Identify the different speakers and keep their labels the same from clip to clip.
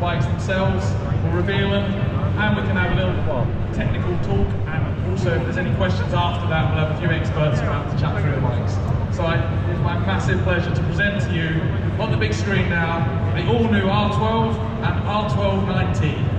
Speaker 1: bikes themselves, we'll reveal them, and we can have a little technical talk, and also if there's any questions after that, we'll have a few experts around to chat through the bikes. So it's my massive pleasure to present to you on the big screen now the all-new R12 and R12nineT.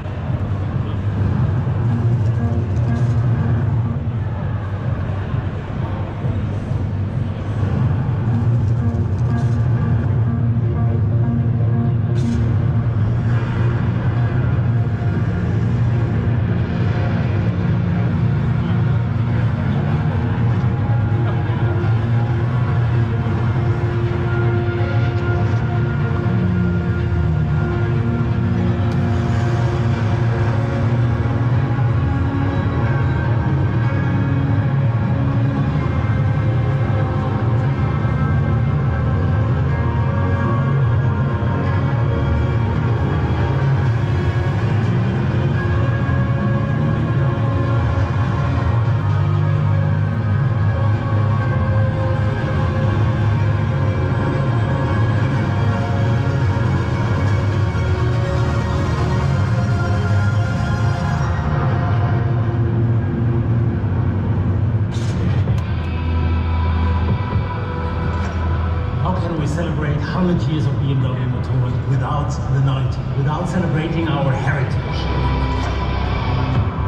Speaker 2: Celebrate 100 years of BMW Motorcycle without the 90, without celebrating our heritage.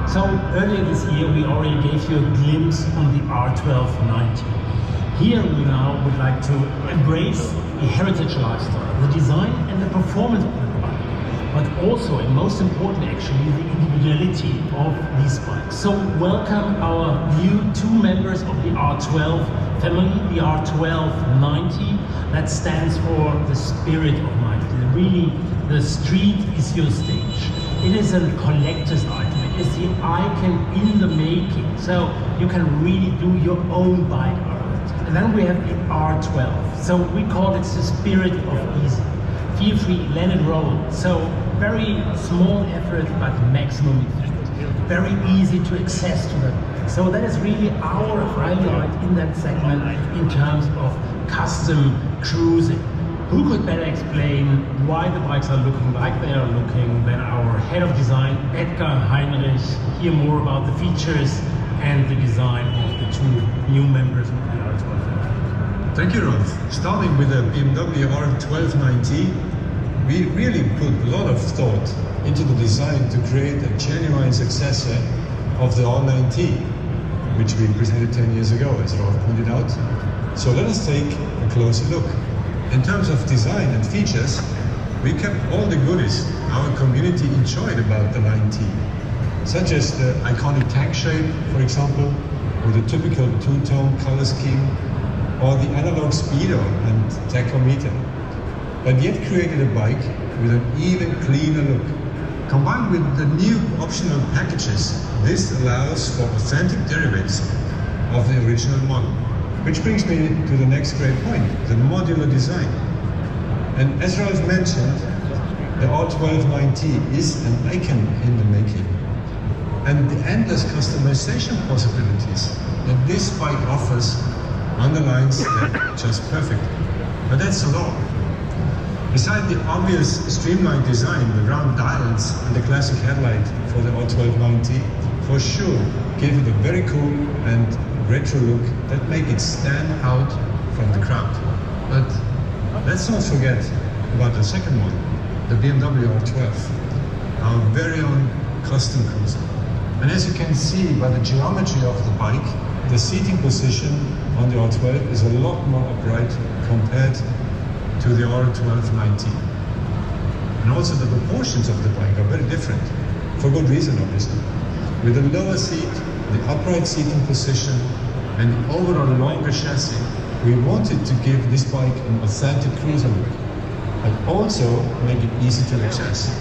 Speaker 2: So earlier this year we already gave you a glimpse on the R12nineT. Here we now would like to embrace the heritage lifestyle, the design and the performance of the bike, but also, and most important actually, the individuality of these bikes. So welcome our new two members of the R12 family, the R12nineT. That stands for the spirit of life. Really, the street is your stage. It is a collector's item. It is the icon in the making. So you can really do your own bike art. And then we have the R12. So we call it the spirit of easy. Feel free, let it roll. So very small effort, but maximum effect. Very easy to access to that. So that is really our highlight in that segment in terms of custom cruising. Who could better explain why the bikes are looking like they are looking than our head of design, Edgar Heinrich. Hear more about the features and the design of the two new members of the R12 family.
Speaker 3: Thank you, Rolf. Starting with the BMW R12nineT, we really put a lot of thought into the design to create a genuine successor of the R9T, which we presented 10 years ago, as Rolf pointed out. So let us take a closer look. In terms of design and features, we kept all the goodies our community enjoyed about the 9T, such as the iconic tank shape, for example, with a typical two-tone color scheme, or the analog speedo and tachometer, but yet created a bike with an even cleaner look. Combined with the new optional packages, this allows for authentic derivatives of the original model. Which brings me to the next great point, the modular design. And as Rolf mentioned, the R12nineT is an icon in the making. And the endless customization possibilities that this bike offers underlines that just perfect. But that's not all. Beside the obvious streamlined design, the round dials and the classic headlight for the R12nineT for sure give it a very cool and retro look that make it stand out from the crowd. But let's not forget about the second one, the BMW R12, our very own custom cruiser. And as you can see by the geometry of the bike, the seating position on the R12 is a lot more upright compared to the R12nineT. And also the proportions of the bike are very different, for good reason obviously. With a lower seat, the upright seating position, and the overall longer chassis, we wanted to give this bike an authentic cruiser look, but also make it easy to access.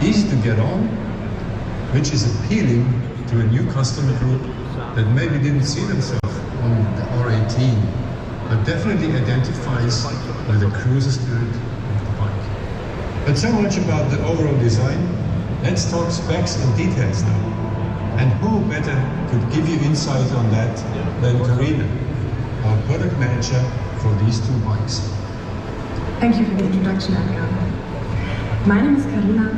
Speaker 3: Easy to get on, which is appealing to a new customer group that maybe didn't see themselves on the R18, but definitely identifies with the cruiser spirit of the bike. But so much about the overall design. Let's talk specs and details now. And who better could give you insight on that than Karina, our product manager for these two bikes.
Speaker 4: Thank you for the introduction, Edgar. My name is Karina,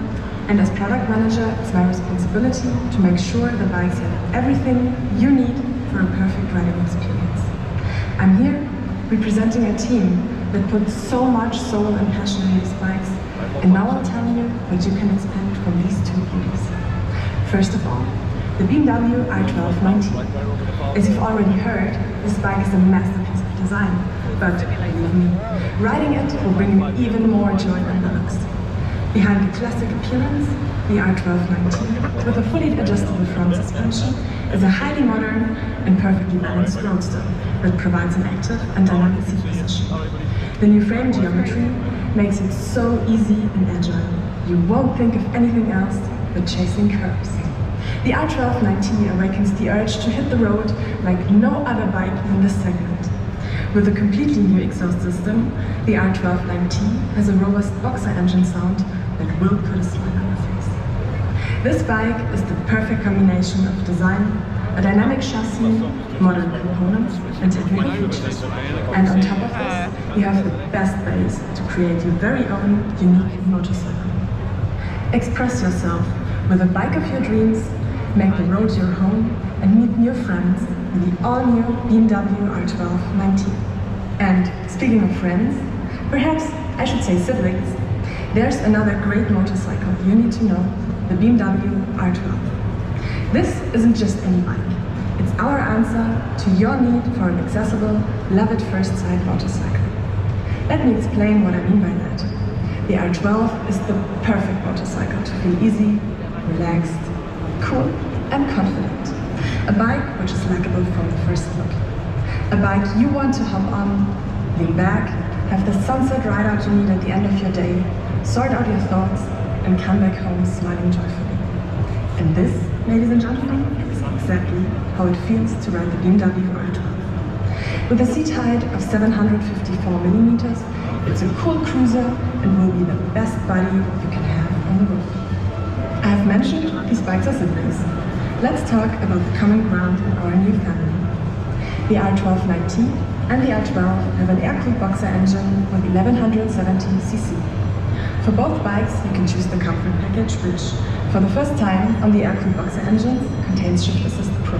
Speaker 4: and as product manager, it's my responsibility to make sure the bikes have everything you need for a perfect riding experience. I'm here representing a team that puts so much soul and passion in these bikes, and now I'll tell you what you can expect from these two beauties. First of all, the BMW R12nineT. As you've already heard, this bike is a masterpiece of design, but believe me, riding it will bring you even more joy than the looks. Behind the classic appearance, the R12nineT, with a fully adjustable front suspension, is a highly modern and perfectly balanced roadster that provides an active and dynamic seat position. The new frame geometry makes it so easy and agile. You won't think of anything else but chasing curves. The R12nineT awakens the urge to hit the road like no other bike in this segment. With a completely new exhaust system, the R12nineT has a robust boxer engine sound that will put a smile on your face. This bike is the perfect combination of design, a dynamic chassis, modern components, and technical features. And on top of this, you have the best base to create your very own unique motorcycle. Express yourself with a bike of your dreams, make the road your home, and meet new friends with the all-new BMW R12nineT. And speaking of friends, perhaps I should say siblings, there's another great motorcycle you need to know, the BMW R12. This isn't just any bike. It's our answer to your need for an accessible, love-at-first-sight motorcycle. Let me explain what I mean by that. The R12 is the perfect motorcycle to feel easy, relaxed, cool and confident. A bike which is likable from the first look. A bike you want to hop on, lean back, have the sunset ride out you need at the end of your day, sort out your thoughts, and come back home smiling joyfully. And this, ladies and gentlemen, is exactly how it feels to ride the BMW R12. With a seat height of 754 millimeters, it's a cool cruiser and will be the best buddy you can have on the road. I have mentioned these bikes are siblings. Let's talk about the common ground in our new family. The R12nineT and the R12 have an air-cooled boxer engine with 1170cc. For both bikes, you can choose the comfort package, which, for the first time on the air-cooled boxer engines, contains Shift Assist Pro.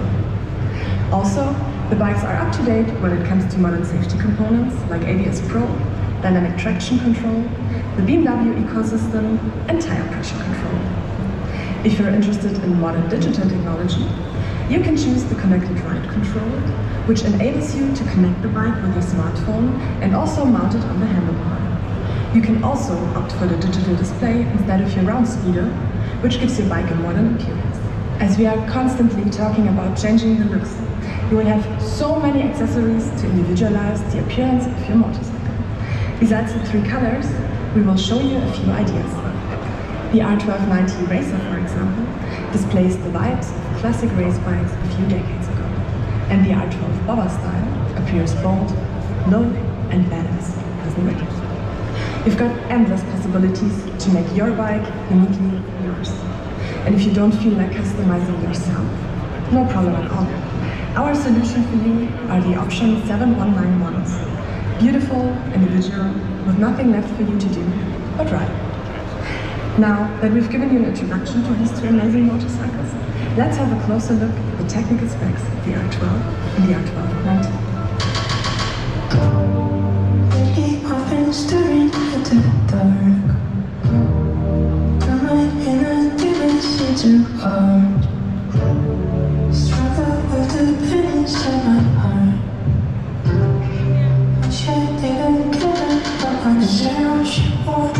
Speaker 4: Also, the bikes are up to date when it comes to modern safety components like ABS Pro, dynamic traction control, the BMW ecosystem, and tire pressure control. If you're interested in modern digital technology, you can choose the Connected Ride Control, which enables you to connect the bike with your smartphone and also mount it on the handlebar. You can also opt for the digital display instead of your round speeder, which gives your bike a modern appearance. As we are constantly talking about changing the looks, you will have so many accessories to individualize the appearance of your motorcycle. Besides the 3 colors, we will show you a few ideas. The R12nineT Racer, for example, displays the vibes of classic race bikes a few decades ago. And the R12 Bobber style appears bold, low, and badass, doesn't it? You've got endless possibilities to make your bike uniquely yours. And if you don't feel like customizing yourself, no problem at all. Our solution for you are the option 719 models. Beautiful, individual, with nothing left for you to do but ride. Now that we've given you an introduction to these 2 amazing motorcycles, let's have a closer look at the technical specs of the R12 and the R12nineT.
Speaker 5: I've been staring into the dark. My inner demons seem too hard. Struggle with the pain inside my heart. I should didn't care, but I deserve she won't.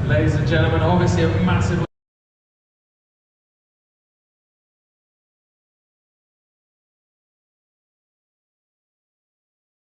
Speaker 1: Ladies and gentlemen, obviously a massive